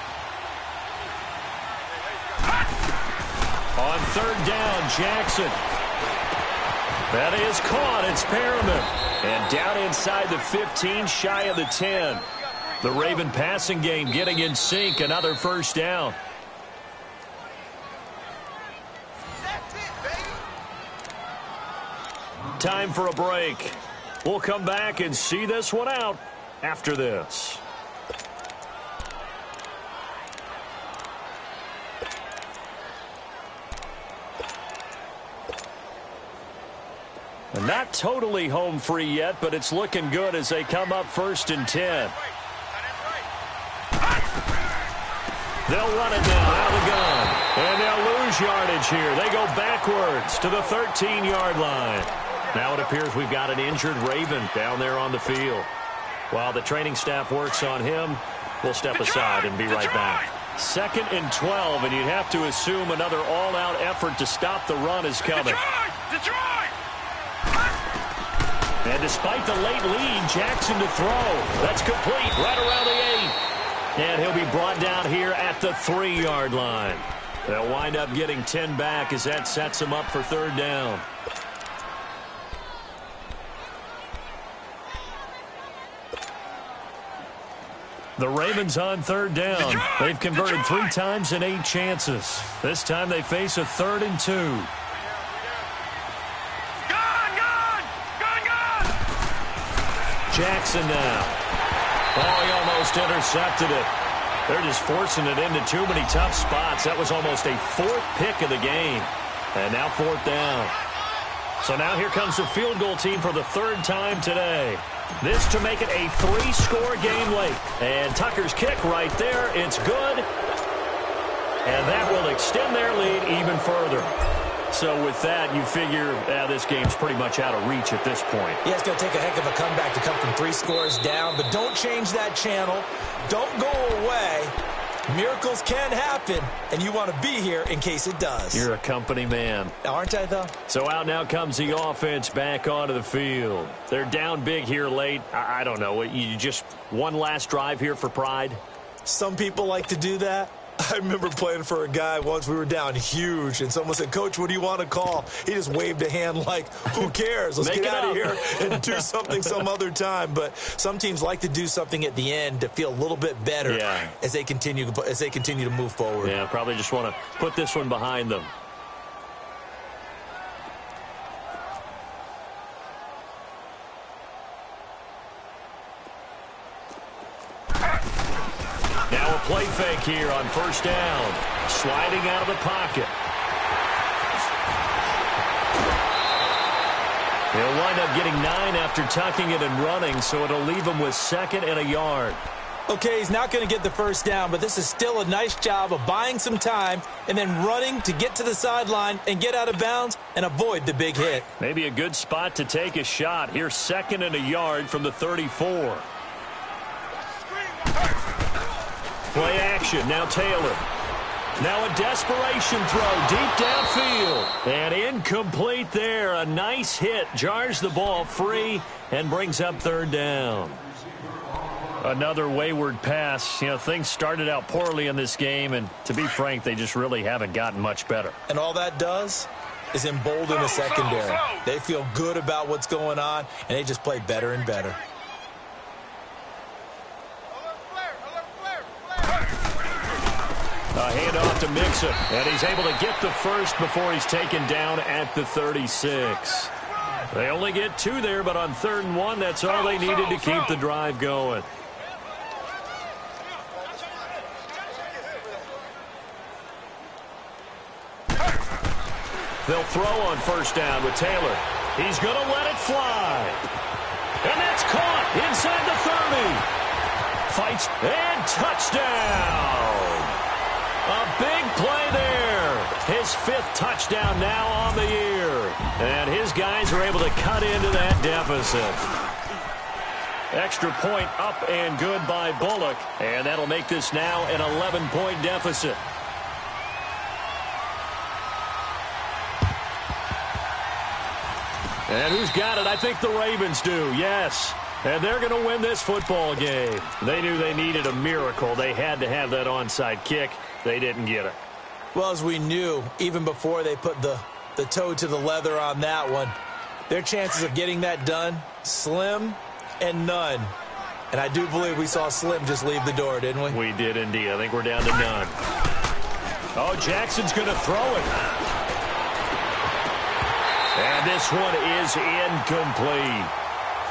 On third down, Jackson. That is caught. It's Perriman. And down inside the 15, shy of the 10. The Raven passing game getting in sync. Another first down. Time for a break. We'll come back and see this one out after this. Not totally home free yet, but it's looking good as they come up 1st and 10. They'll run it now out of the gun. And they'll lose yardage here. They go backwards to the 13-yard line. Now it appears we've got an injured Raven down there on the field. While the training staff works on him, we'll step aside and be right back. 2nd and 12, and you'd have to assume another all-out effort to stop the run is coming. Detroit! And despite the late lead, Jackson to throw. That's complete right around the 8. And he'll be brought down here at the 3-yard line. They'll wind up getting 10 back as that sets them up for 3rd down. The Ravens on 3rd down. They've converted 3 times in 8 chances. This time they face a 3rd and 2. Jackson now. Oh, he almost intercepted it. They're just forcing it into too many tough spots. That was almost a 4th pick of the game. And now 4th down. So now here comes the field goal team for the 3rd time today. This to make it a 3-score game late. And Tucker's kick right there. It's good. And that will extend their lead even further. So with that, you figure this game's pretty much out of reach at this point. Yeah, it's going to take a heck of a comeback to come from 3 scores down. But don't change that channel. Don't go away. Miracles can happen, and you want to be here in case it does. You're a company man. Aren't I, though? So out now comes the offense back onto the field. They're down big here late. I don't know. You just one last drive here for pride? Some people like to do that. I remember playing for a guy once. We were down huge, and someone said, "Coach, what do you want to call?" He just waved a hand like, who cares? Let's get out of here and do something some other time. But some teams like to do something at the end to feel a little bit better as they continue to move forward. Yeah, probably just want to put this one behind them. Now a play fake here on 1st down. Sliding out of the pocket. He'll wind up getting 9 after tucking it and running, so it'll leave him with 2nd and a yard. Okay, he's not going to get the first down, but this is still a nice job of buying some time and then running to get to the sideline and get out of bounds and avoid the big hit. Maybe a good spot to take a shot. Here's 2nd and a yard from the 34. Play action. Now Taylor. Now a desperation throw deep downfield. And incomplete there. A nice hit. Jars the ball free and brings up 3rd down. Another wayward pass. You know, things started out poorly in this game, and to be frank, they just really haven't gotten much better. And all that does is embolden the secondary. They feel good about what's going on, and they just play better and better. handoff to Mixon, and he's able to get the first before he's taken down at the 36. They only get 2 there, but on 3rd and 1, that's all they needed to keep the drive going. They'll throw on 1st down with Taylor. He's going to let it fly. And that's caught inside the 30. Fights and touchdown. A big play there. His 5th touchdown now on the year. And his guys are able to cut into that deficit. Extra point up and good by Bullock. And that'll make this now an 11-point deficit. And who's got it? I think the Ravens do, yes. And they're going to win this football game. They knew they needed a miracle. They had to have that onside kick. They didn't get it. Well, as we knew, even before they put the toe to the leather on that one, their chances of getting that done, slim and none. And I do believe we saw Slim just leave the door, didn't we? We did indeed. I think we're down to none. Oh, Jackson's going to throw it. And this one is incomplete.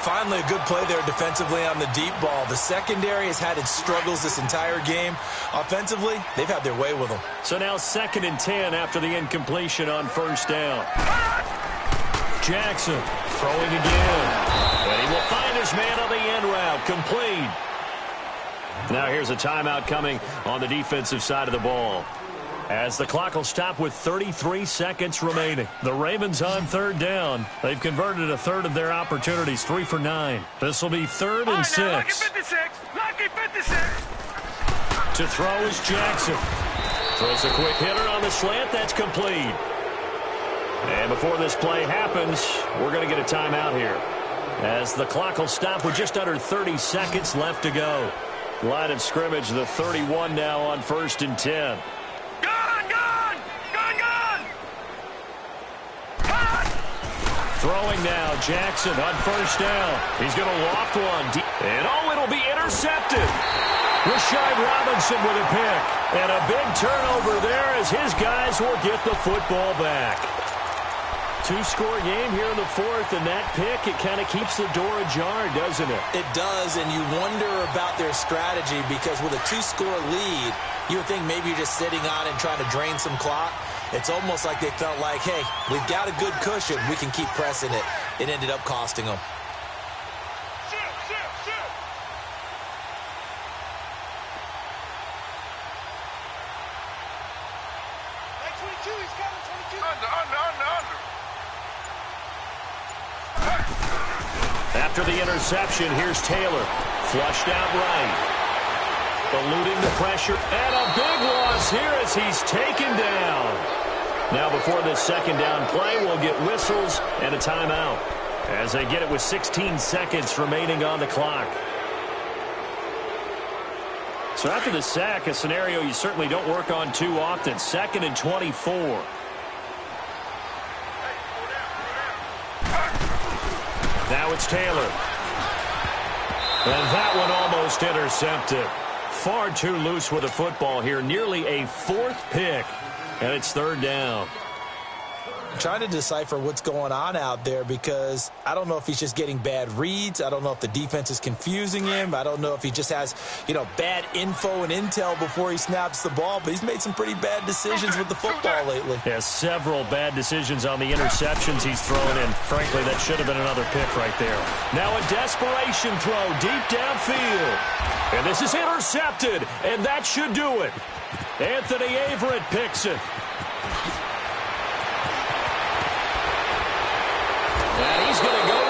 Finally, a good play there defensively on the deep ball. The secondary has had its struggles this entire game. Offensively, they've had their way with them. So now 2nd and 10 after the incompletion on 1st down. Jackson throwing again. And he will find his man on the end route. Complete. Now here's a timeout coming on the defensive side of the ball, as the clock will stop with 33 seconds remaining. The Ravens on 3rd down. They've converted a 1/3 of their opportunities, 3 for 9. This will be 3rd and 6. Lucky 56. Lucky 56. To throw is Jackson. Throws a quick hitter on the slant. That's complete. And before this play happens, we're going to get a timeout here, as the clock will stop with just under 30 seconds left to go. Line of scrimmage, the 31 now on 1st and 10. Throwing now, Jackson on 1st down. He's going to loft one. And it'll be intercepted. Rashad Robinson with a pick. And a big turnover there as his guys will get the football back. 2-score game here in the 4th, and that pick, it kind of keeps the door ajar, doesn't it? It does, and you wonder about their strategy, because with a 2-score lead, you would think maybe you're just sitting on and trying to drain some clock. It's almost like they felt like, hey, we've got a good cushion. We can keep pressing it. It ended up costing them. After the interception, here's Taylor. Flushed out right. Eluding the pressure. And a big loss here as he's taken down. Now before this 2nd down play, we'll get whistles and a timeout, as they get it with 16 seconds remaining on the clock. So after the sack, a scenario you certainly don't work on too often. 2nd and 24. Now it's Taylor. And that one almost intercepted. Far too loose with the football here. Nearly a 4th pick. And it's 3rd down. I'm trying to decipher what's going on out there, because I don't know if he's just getting bad reads. I don't know if the defense is confusing him. I don't know if he just has, bad info and intel before he snaps the ball. But he's made some pretty bad decisions with the football lately. Yeah, several bad decisions on the interceptions he's thrown in. Frankly, that should have been another pick right there. Now a desperation throw deep downfield. And this is intercepted, and that should do it. Anthony Averett picks it. And he's going to go